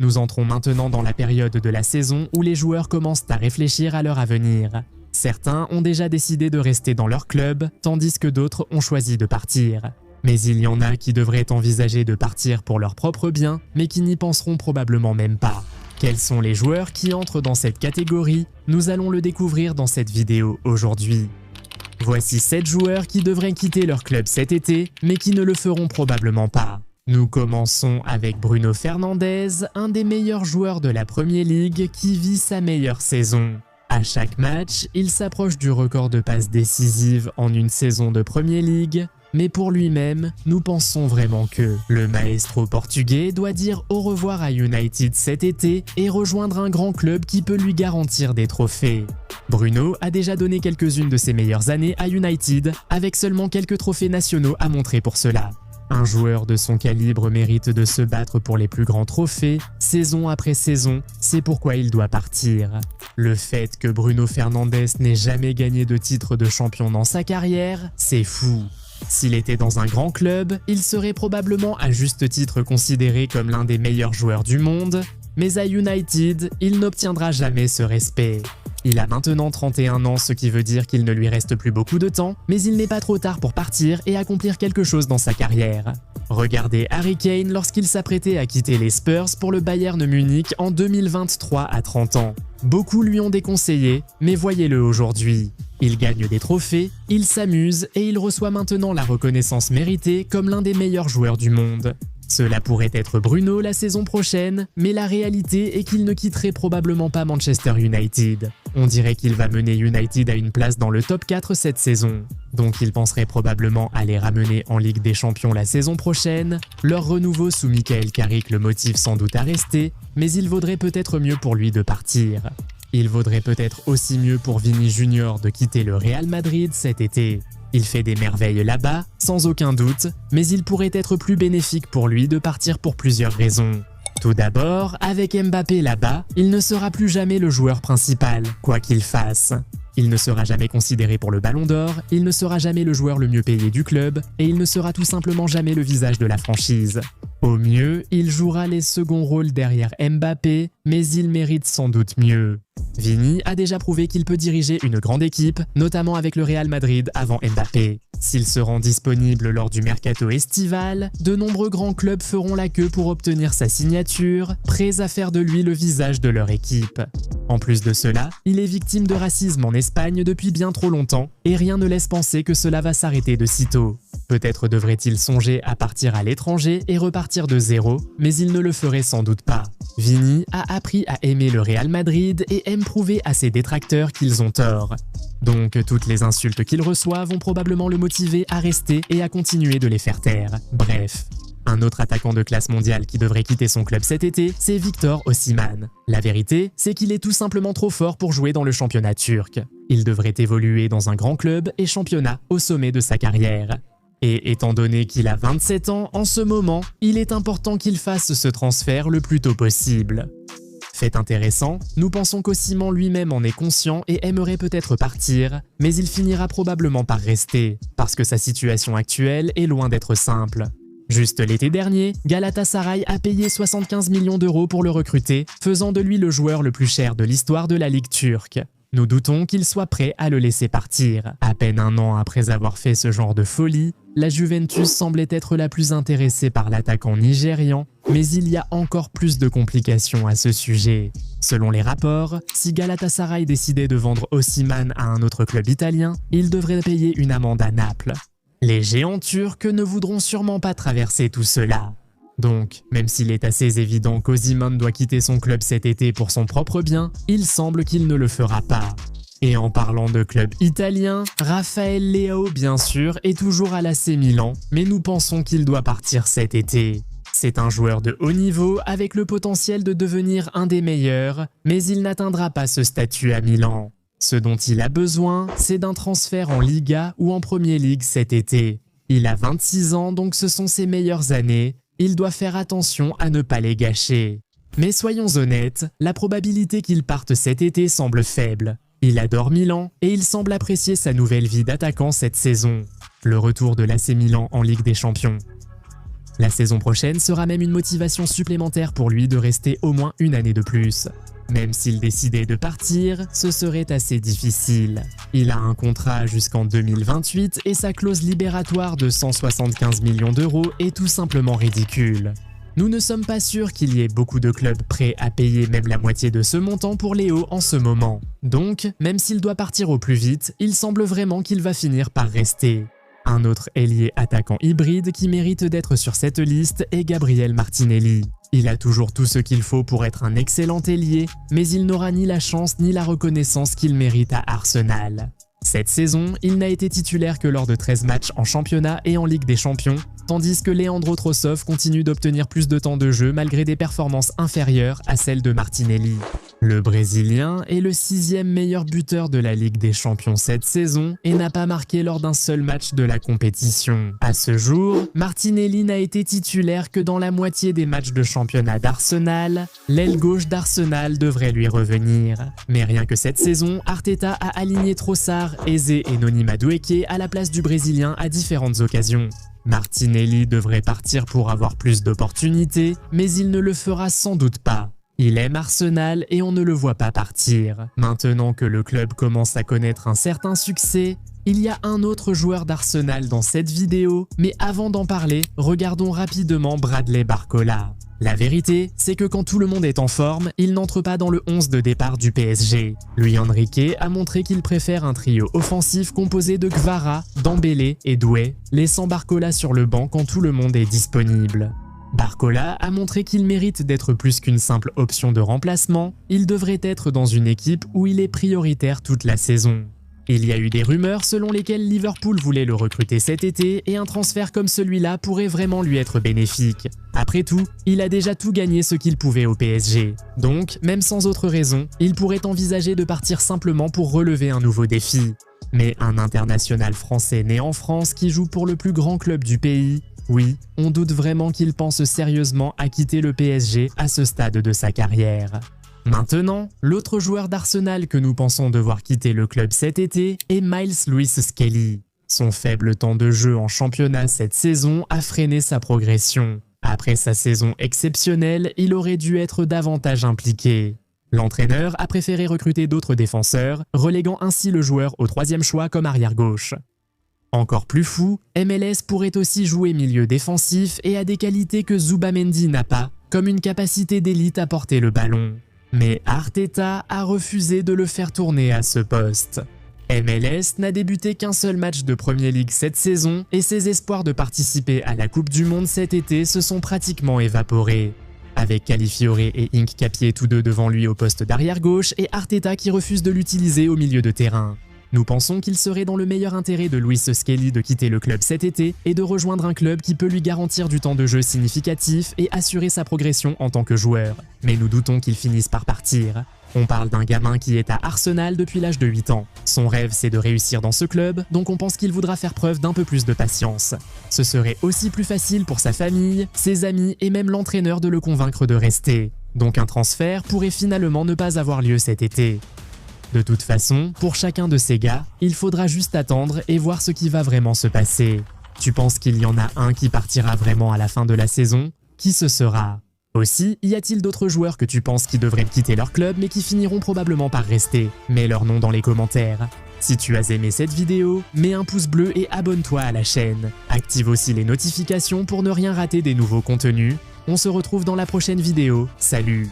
Nous entrons maintenant dans la période de la saison où les joueurs commencent à réfléchir à leur avenir. Certains ont déjà décidé de rester dans leur club, tandis que d'autres ont choisi de partir. Mais il y en a qui devraient envisager de partir pour leur propre bien, mais qui n'y penseront probablement même pas. Quels sont les joueurs qui entrent dans cette catégorie? Nous allons le découvrir dans cette vidéo aujourd'hui. Voici 7 joueurs qui devraient quitter leur club cet été, mais qui ne le feront probablement pas. Nous commençons avec Bruno Fernandes, un des meilleurs joueurs de la Premier League qui vit sa meilleure saison. À chaque match, il s'approche du record de passes décisives en une saison de Premier League, mais pour lui-même, nous pensons vraiment que le maestro portugais doit dire au revoir à United cet été et rejoindre un grand club qui peut lui garantir des trophées. Bruno a déjà donné quelques-unes de ses meilleures années à United, avec seulement quelques trophées nationaux à montrer pour cela. Un joueur de son calibre mérite de se battre pour les plus grands trophées, saison après saison, c'est pourquoi il doit partir. Le fait que Bruno Fernandes n'ait jamais gagné de titre de champion dans sa carrière, c'est fou. S'il était dans un grand club, il serait probablement à juste titre considéré comme l'un des meilleurs joueurs du monde, mais à United, il n'obtiendra jamais ce respect. Il a maintenant 31 ans, ce qui veut dire qu'il ne lui reste plus beaucoup de temps, mais il n'est pas trop tard pour partir et accomplir quelque chose dans sa carrière. Regardez Harry Kane lorsqu'il s'apprêtait à quitter les Spurs pour le Bayern Munich en 2023 à 30 ans. Beaucoup lui ont déconseillé, mais voyez-le aujourd'hui. Il gagne des trophées, il s'amuse et il reçoit maintenant la reconnaissance méritée comme l'un des meilleurs joueurs du monde. Cela pourrait être Bruno la saison prochaine, mais la réalité est qu'il ne quitterait probablement pas Manchester United. On dirait qu'il va mener United à une place dans le top 4 cette saison. Donc il penserait probablement à les ramener en Ligue des Champions la saison prochaine. Leur renouveau sous Michael Carrick le motive sans doute à rester, mais il vaudrait peut-être mieux pour lui de partir. Il vaudrait peut-être aussi mieux pour Vini Junior de quitter le Real Madrid cet été. Il fait des merveilles là-bas, sans aucun doute, mais il pourrait être plus bénéfique pour lui de partir pour plusieurs raisons. Tout d'abord, avec Mbappé là-bas, il ne sera plus jamais le joueur principal, quoi qu'il fasse. Il ne sera jamais considéré pour le Ballon d'Or, il ne sera jamais le joueur le mieux payé du club, et il ne sera tout simplement jamais le visage de la franchise. Au mieux, il jouera les seconds rôles derrière Mbappé, mais il mérite sans doute mieux. Vini a déjà prouvé qu'il peut diriger une grande équipe, notamment avec le Real Madrid avant Mbappé. S'il se rend disponible lors du mercato estival, de nombreux grands clubs feront la queue pour obtenir sa signature, prêts à faire de lui le visage de leur équipe. En plus de cela, il est victime de racisme en Espagne depuis bien trop longtemps, et rien ne laisse penser que cela va s'arrêter de sitôt. Peut-être devrait-il songer à partir à l'étranger et repartir de zéro, mais il ne le ferait sans doute pas. Vini a appris à aimer le Real Madrid et aime prouver à ses détracteurs qu'ils ont tort. Donc toutes les insultes qu'il reçoit vont probablement le motiver à rester et à continuer de les faire taire. Bref. Un autre attaquant de classe mondiale qui devrait quitter son club cet été, c'est Victor Osimhen. La vérité, c'est qu'il est tout simplement trop fort pour jouer dans le championnat turc. Il devrait évoluer dans un grand club et championnat au sommet de sa carrière. Et étant donné qu'il a 27 ans en ce moment, il est important qu'il fasse ce transfert le plus tôt possible. Fait intéressant, nous pensons qu'Osimhen lui-même en est conscient et aimerait peut-être partir, mais il finira probablement par rester, parce que sa situation actuelle est loin d'être simple. Juste l'été dernier, Galatasaray a payé 75 millions d'euros pour le recruter, faisant de lui le joueur le plus cher de l'histoire de la Ligue turque. Nous doutons qu'il soit prêt à le laisser partir. À peine un an après avoir fait ce genre de folie, la Juventus semblait être la plus intéressée par l'attaquant nigérian, mais il y a encore plus de complications à ce sujet. Selon les rapports, si Galatasaray décidait de vendre Osimhen à un autre club italien, il devrait payer une amende à Naples. Les géants turcs ne voudront sûrement pas traverser tout cela. Donc, même s'il est assez évident qu'Osimhen doit quitter son club cet été pour son propre bien, il semble qu'il ne le fera pas. Et en parlant de club italien, Raphaël Leao bien sûr est toujours à l'AC Milan, mais nous pensons qu'il doit partir cet été. C'est un joueur de haut niveau avec le potentiel de devenir un des meilleurs, mais il n'atteindra pas ce statut à Milan. Ce dont il a besoin, c'est d'un transfert en Liga ou en Premier League cet été. Il a 26 ans, donc ce sont ses meilleures années. Il doit faire attention à ne pas les gâcher. Mais soyons honnêtes, la probabilité qu'il parte cet été semble faible. Il adore Milan et il semble apprécier sa nouvelle vie d'attaquant cette saison. Le retour de l'AC Milan en Ligue des Champions. La saison prochaine sera même une motivation supplémentaire pour lui de rester au moins une année de plus. Même s'il décidait de partir, ce serait assez difficile. Il a un contrat jusqu'en 2028 et sa clause libératoire de 175 millions d'euros est tout simplement ridicule. Nous ne sommes pas sûrs qu'il y ait beaucoup de clubs prêts à payer même la moitié de ce montant pour Léo en ce moment. Donc, même s'il doit partir au plus vite, il semble vraiment qu'il va finir par rester. Un autre ailier attaquant hybride qui mérite d'être sur cette liste est Gabriel Martinelli. Il a toujours tout ce qu'il faut pour être un excellent ailier, mais il n'aura ni la chance ni la reconnaissance qu'il mérite à Arsenal. Cette saison, il n'a été titulaire que lors de 13 matchs en championnat et en Ligue des Champions, tandis que Leandro Trossard continue d'obtenir plus de temps de jeu malgré des performances inférieures à celles de Martinelli. Le Brésilien est le 6e meilleur buteur de la Ligue des Champions cette saison et n'a pas marqué lors d'un seul match de la compétition. À ce jour, Martinelli n'a été titulaire que dans la moitié des matchs de championnat d'Arsenal. L'aile gauche d'Arsenal devrait lui revenir. Mais rien que cette saison, Arteta a aligné Trossard, Eze et Noni Madueke à la place du Brésilien à différentes occasions. Martinelli devrait partir pour avoir plus d'opportunités, mais il ne le fera sans doute pas. Il aime Arsenal et on ne le voit pas partir. Maintenant que le club commence à connaître un certain succès, il y a un autre joueur d'Arsenal dans cette vidéo, mais avant d'en parler, regardons rapidement Bradley Barcola. La vérité, c'est que quand tout le monde est en forme, il n'entre pas dans le 11 de départ du PSG. Luis Enrique a montré qu'il préfère un trio offensif composé de Kvara, Dembélé et Doué, laissant Barcola sur le banc quand tout le monde est disponible. Barcola a montré qu'il mérite d'être plus qu'une simple option de remplacement, il devrait être dans une équipe où il est prioritaire toute la saison. Il y a eu des rumeurs selon lesquelles Liverpool voulait le recruter cet été et un transfert comme celui-là pourrait vraiment lui être bénéfique. Après tout, il a déjà tout gagné ce qu'il pouvait au PSG. Donc, même sans autre raison, il pourrait envisager de partir simplement pour relever un nouveau défi. Mais un international français né en France qui joue pour le plus grand club du pays, oui, on doute vraiment qu'il pense sérieusement à quitter le PSG à ce stade de sa carrière. Maintenant, l'autre joueur d'Arsenal que nous pensons devoir quitter le club cet été est Miles Lewis-Skelly. Son faible temps de jeu en championnat cette saison a freiné sa progression. Après sa saison exceptionnelle, il aurait dû être davantage impliqué. L'entraîneur a préféré recruter d'autres défenseurs, reléguant ainsi le joueur au 3e choix comme arrière-gauche. Encore plus fou, MLS pourrait aussi jouer milieu défensif et a des qualités que Zubamendi n'a pas, comme une capacité d'élite à porter le ballon. Mais Arteta a refusé de le faire tourner à ce poste. MLS n'a débuté qu'un seul match de Premier League cette saison et ses espoirs de participer à la Coupe du Monde cet été se sont pratiquement évaporés. Avec Calafiori et Hincapié tous deux devant lui au poste d'arrière-gauche et Arteta qui refuse de l'utiliser au milieu de terrain. Nous pensons qu'il serait dans le meilleur intérêt de Luis Skelly de quitter le club cet été et de rejoindre un club qui peut lui garantir du temps de jeu significatif et assurer sa progression en tant que joueur. Mais nous doutons qu'il finisse par partir. On parle d'un gamin qui est à Arsenal depuis l'âge de 8 ans. Son rêve c'est de réussir dans ce club, donc on pense qu'il voudra faire preuve d'un peu plus de patience. Ce serait aussi plus facile pour sa famille, ses amis et même l'entraîneur de le convaincre de rester. Donc un transfert pourrait finalement ne pas avoir lieu cet été. De toute façon, pour chacun de ces gars, il faudra juste attendre et voir ce qui va vraiment se passer. Tu penses qu'il y en a un qui partira vraiment à la fin de la saison? Qui ce sera? Aussi, y a-t-il d'autres joueurs que tu penses qui devraient quitter leur club mais qui finiront probablement par rester? Mets leur nom dans les commentaires. Si tu as aimé cette vidéo, mets un pouce bleu et abonne-toi à la chaîne. Active aussi les notifications pour ne rien rater des nouveaux contenus. On se retrouve dans la prochaine vidéo. Salut!